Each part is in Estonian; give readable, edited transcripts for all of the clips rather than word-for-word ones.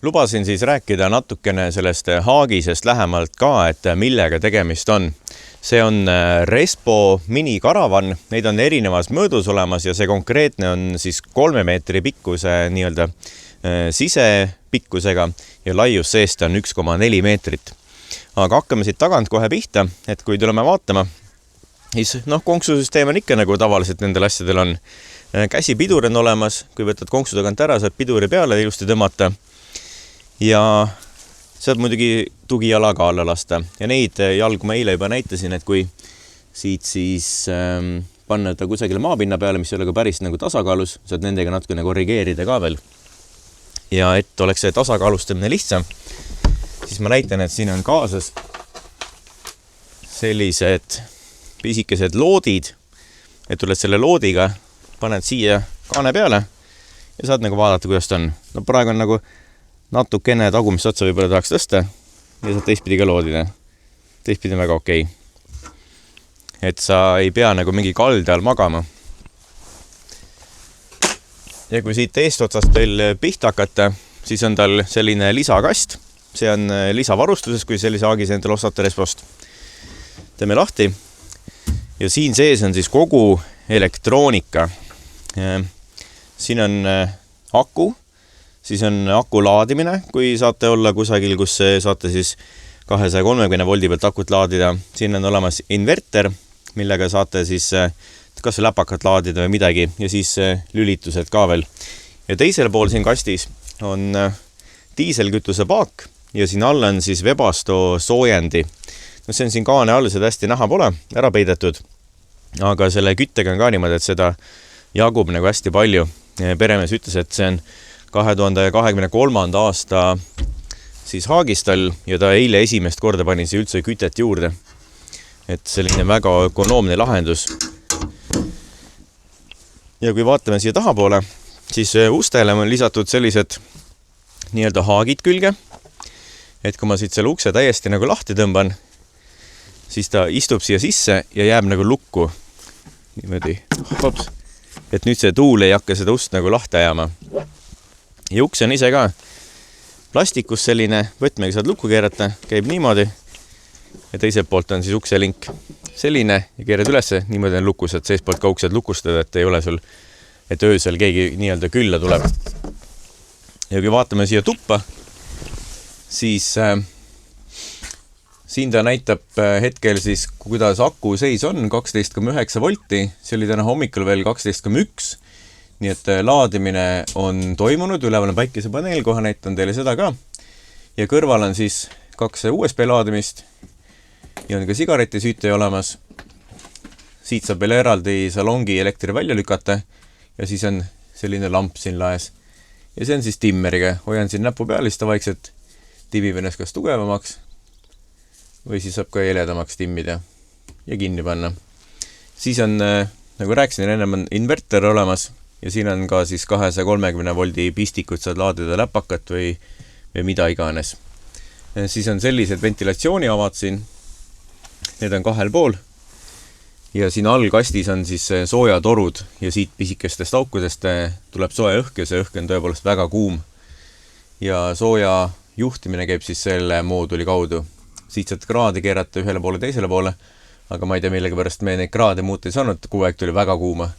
Lubasin siis rääkida natukene sellest haagisest lähemalt ka, et millega tegemist on. See on Respo minikaravan, neid on erinevas mõõdus olemas ja see konkreetne on siis 3 meetri pikkuse nii-öelda sisepikkusega ja laius seest on 1,4 meetrit. Aga hakkame siit tagant kohe pihta, et kui tuleme vaatama, siis konksusüsteem on ikka nagu tavaliselt nendel asjadel on. Käsipidur on olemas, kui võtad konksu tagant ära, saad piduri peale ilusti tõmmata. Ja saad muidugi tugijala ka alla lasta. Ja neid jalgu ma eile juba näitasin, et kui siit siis panna ta kusagile maapinna peale, mis ei ole ka päris nagu tasakaalus, saad nendega natukene korrigeerida ka veel. Ja et oleks see tasakaalustamine lihtsam, siis ma näitan, et siin on kaasas sellised pisikesed loodid, et tuled selle loodiga, paned siia kaane peale ja saad nagu vaadata, kuidas ta on. No praegu on nagu natukene tagumist otsa võib-olla tahaks tõsta ja saad teistpidi ka loodida. Teistpidi on väga okei. Et sa ei pea nagu mingi kalde all magama. Ja kui siit eestotsast veel pihta hakata, siis on tal selline lisakast. See on lisavarustuses, kui sellise haagise endale ostate Respost. Teeme lahti. Ja siin sees on siis kogu elektroonika. Siin on aku. Siis on aku laadimine, kui saate olla kusagil, kus saate siis 230 voldi pealt akut laadida. Siin on olemas inverter, millega saate siis kas läpakat laadida või midagi ja siis lülitused ka veel. Ja teisel pool siin kastis on diiselkütuse paak ja siin all on siis Webasto soojendi. No see on siin kaane all, seda hästi näha pole, ära peidetud. Aga selle küttega on ka niimoodi, et seda jagub nagu hästi palju. Peremees ütles, et see on 2023. aasta siis haagistall ja ta eile esimest korda pani see üldse kütet juurde. Et selline väga ökonoomne lahendus. Ja kui vaatame siia tahapoole, siis ustele on lisatud sellised nii-öelda haagid külge. Et kui ma siit selle ukse täiesti nagu lahti tõmban, siis ta istub siia sisse ja jääb nagu lukku. Niimoodi. Hops. Et nüüd see tuul ei hakka seda ust nagu lahti ajama. Ja uks on ise ka plastikus selline, võtmega saad lukku keerata, käib niimoodi. Ja teiselt poolt on siis ukselink selline ja keerad ülesse, niimoodi on lukus, et seest poolt ka uksed lukustada, et ei ole sul, et öösel keegi nii-öelda külla tuleb. Ja kui vaatame siia tuppa, siis siin ta näitab hetkel siis, kuidas aku seis on, 12,9 volti, see oli täna hommikul veel 12,1. Nii et laadimine on toimunud, üleval on päikesepaneel, kohe näitan teile seda ka. Ja kõrval on siis 2 USB laadimist ja on ka sigaretisüütaja olemas. Siit saab veel eraldi salongi elektri välja lükata ja siis on selline lamp siin laes. Ja see on siis timmeriga. Hoian siin näpu peal, siis ta vaikselt timib ennast kas tugevamaks või siis saab ka heledamaks timmida ja kinni panna. Siis on, nagu rääkisin, ennem on inverter olemas. Ja siin on ka siis 230 voldi pistikud, saad laadida läpakat või mida iganes. Siis on sellised ventilatsiooniavad siin. Need on 2 pool. Ja siin all kastis on siis soojatorud ja siit pisikestest aukudest tuleb soe õhk ja see õhk on tõepoolest väga kuum. Ja sooja juhtimine käib siis selle mooduli kaudu. Siit saad kraadi keerata ühele poole, teisele poole, aga ma ei tea millega pärast me neid kraade muuta ei saanud, kuu aeg tuli väga kuuma.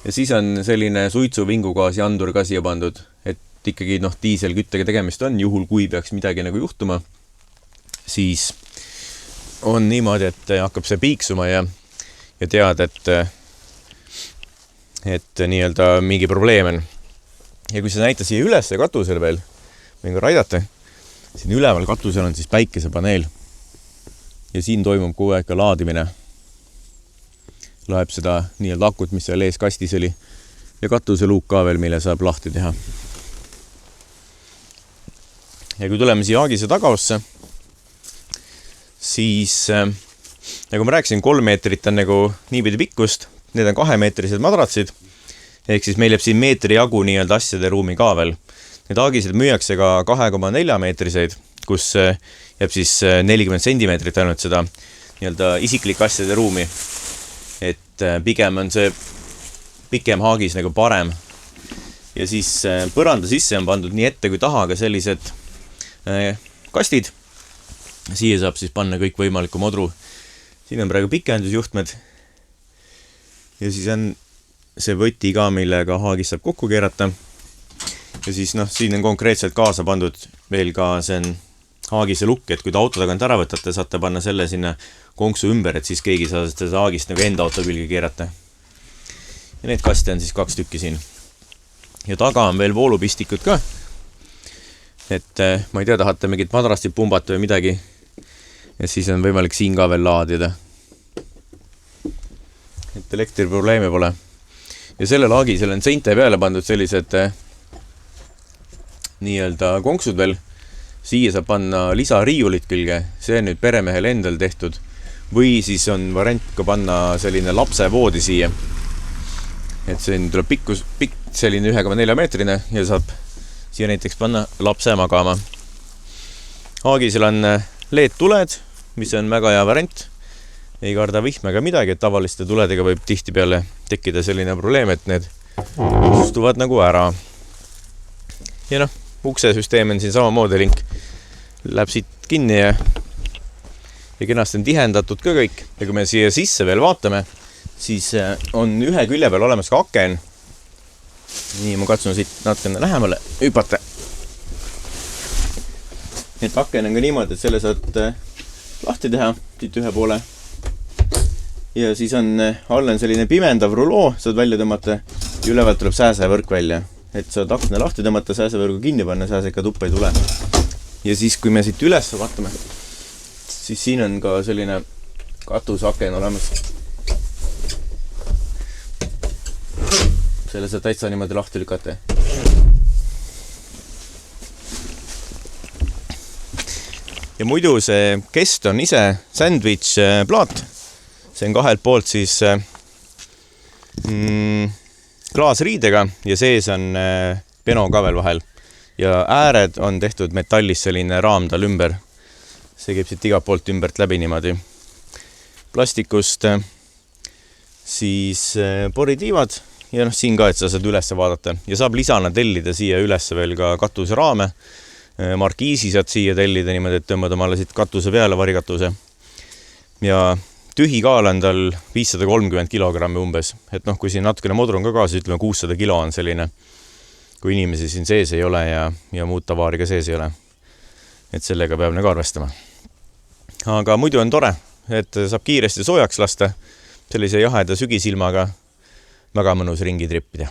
Ja siis on selline suitsu vingugaasi andur ka siia pandud, et ikkagi diiselküttega tegemist on, juhul kui peaks midagi nagu juhtuma, siis on niimoodi, et hakkab see piiksuma ja tead, et nii-öelda mingi probleem on. Ja kui sa näita siia üles katusel veel, võin ka raidata, siin üleval katusel on siis päikesepaneel ja siin toimub kogu aeg ka laadimine. Laeb seda nii-öelda akut, mis seal ees kastis oli ja katuse luuk ka veel, mille saab lahti teha. Ja kui tuleme siia haagise tagaossa, siis nagu ma rääkisin, 3 meetrit on nagu niipidi pikkust, need on 2-meetrised madratsid, ehk siis meil jääb siin meetri jagu nii-öelda asjade ruumi ka veel. Need haagised müüakse ka 2,4 meetriseid, kus jääb siis 40 sentimeetrit ainult seda nii-öelda isiklik asjade ruumi. Et pigem on see pikem haagis nagu parem. Ja siis põranda sisse on pandud nii ette kui taha ka sellised kastid. Siia saab siis panna kõik võimaliku modru. Siin on praegu pikendusjuhtmed. Ja siis on see võti ka, millega haagis saab kokku keerata. Ja siis siin on konkreetselt kaasa pandud veel ka see haagise lukk, et kui ta auto tagant ära võtate, saate panna selle sinna konksu ümber, et siis keegi saa seda haagist nagu enda auto külge keerata. Ja need kaste on siis 2 tükki siin. Ja taga on veel voolupistikud ka. Et ma ei tea, tahate mingit madrastit pumbata või midagi. Ja siis on võimalik siin ka veel laadida. Et elektriprobleeme pole. Ja selle laagi, selle on seinte peale pandud sellised nii-öelda konksud veel. Siia saab panna lisariiulit külge, see on nüüd peremehel endal tehtud. Või siis on variant ka panna selline lapsevoodi siia. Et see tuleb pikk selline 1,4 meetrine ja saab siia näiteks panna lapse magama. Haagisel on LED-tuled, mis on väga hea variant. Ei karda vihmega midagi, et tavaliste tuledega võib tihti peale tekkida selline probleem, et need kustuvad nagu ära. Ja uksesüsteem on siin samamoodi link. Läheb siit kinni ja kenasti on tihendatud ka kõik. Ja kui me siia sisse veel vaatame, siis on ühe külje peal olemas ka aken. Nii, ma katsun siit natukene lähemale hüpata. Et aken on ka niimoodi, et selle saad lahti teha siit ühe poole. Ja siis on all on selline pimendav ruloo, saad välja tõmmata ja ülevalt tuleb sääsevõrk välja. Et saad akna lahti tõmmata, sääsevõrgu kinni panna, sääseka tuppa ei tule. Ja siis, kui me siit üles vaatame, siis siin on ka selline katusaken olemas. Selle saad täitsa niimoodi lahti lükata. Ja muidu see kest on ise sandwich plaat. See on kahelt poolt siis klaasriidega ja sees on peno ka veel vahel. Ja ääred on tehtud metallist selline raam tal ümber. See käib siit igalt poolt ümbert läbi niimoodi. Plastikust siis poritiivad ja siin ka, et sa saad üles vaadata. Ja saab lisana tellida siia üles veel ka katuseraame. Markiisi saad siia tellida niimoodi, et tõmbad omale siit katuse peale, varikatuse. Ja tühi kaal on tal 530 kilogrammi umbes. Et kui siin natukene modru on ka kaasa, ütleme 600 kilo on selline, kui inimesi siin sees ei ole ja muud tavaari ka sees ei ole. Et sellega peab nagu arvestama. Aga muidu on tore, et saab kiiresti soojaks lasta sellise jaheda sügisilmaga väga mõnus ringi trippida.